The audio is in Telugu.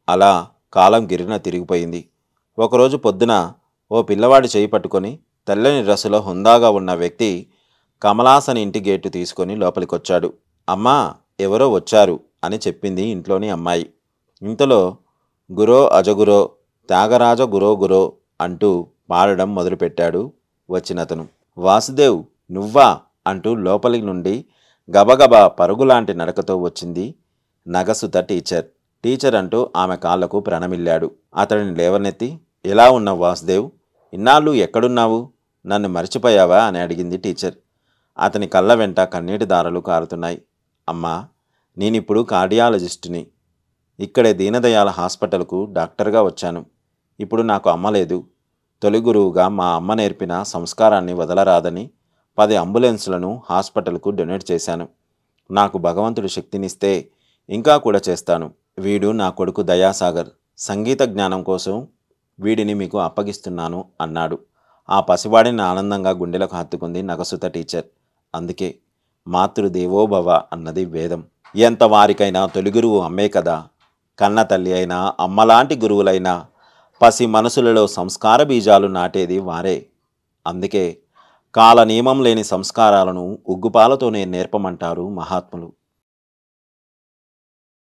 అలా కాలం గిర్రున తిరిగిపోయింది. ఒకరోజు పొద్దున ఓ పిల్లవాడి చేయి పట్టుకొని తెల్లని డ్రెస్సులో హుందాగా ఉన్న వ్యక్తి కమలాసని ఇంటి గేటు తీసుకొని లోపలికొచ్చాడు. అమ్మా, ఎవరో వచ్చారు అని చెప్పింది ఇంట్లోని అమ్మాయి. ఇంతలో గురో అజగురో త్యాగరాజ గురో గురో అంటూ పాడడం మొదలుపెట్టాడు వచ్చినతను. వాసుదేవ్, నువ్వా అంటూ లోపలి నుండి గబగబా పరుగులాంటి నడకతో వచ్చింది నగసుత టీచర్. టీచర్ అంటూ ఆమె కాళ్లకు ప్రణమిల్లాడు. అతడిని లేవనెత్తి, ఎలా ఉన్నావు వాసుదేవ్? ఇన్నాళ్ళు ఎక్కడున్నావు? నన్ను మర్చిపోయావా అని అడిగింది టీచర్. అతని కళ్ళ వెంట కన్నీటి దారలు కారుతున్నాయి. అమ్మా, నేనిప్పుడు కార్డియాలజిస్టుని. ఇక్కడే దీనదయాల హాస్పిటల్కు డాక్టర్గా వచ్చాను. ఇప్పుడు నాకు అమ్మ లేదు. తొలి గురువుగా మా అమ్మ నేర్పిన సంస్కారాన్ని వదలరాదని 10 అంబులెన్సులను హాస్పిటల్కు డొనేట్ చేశాను. నాకు భగవంతుడు శక్తినిస్తే ఇంకా కూడా చేస్తాను. వీడు నా కొడుకు దయాసాగర్. సంగీత జ్ఞానం కోసం వీడిని మీకు అప్పగిస్తున్నాను అన్నాడు. ఆ పసివాడిని ఆనందంగా గుండెలకు హత్తుకుంది నగసుత టీచర్. అందుకే మాతృదేవోభవ అన్నది వేదం. ఎంత వారికైనా తొలి గురువు అమ్మే కదా. కన్న తల్లి అయినా అమ్మలాంటి గురువులైనా పసి మనసులలో సంస్కార బీజాలు నాటేది వారే. అందుకే కాల నియమం లేని సంస్కారాలను ఉగ్గుపాలతోనే నేర్పమంటారు మహాత్ములు.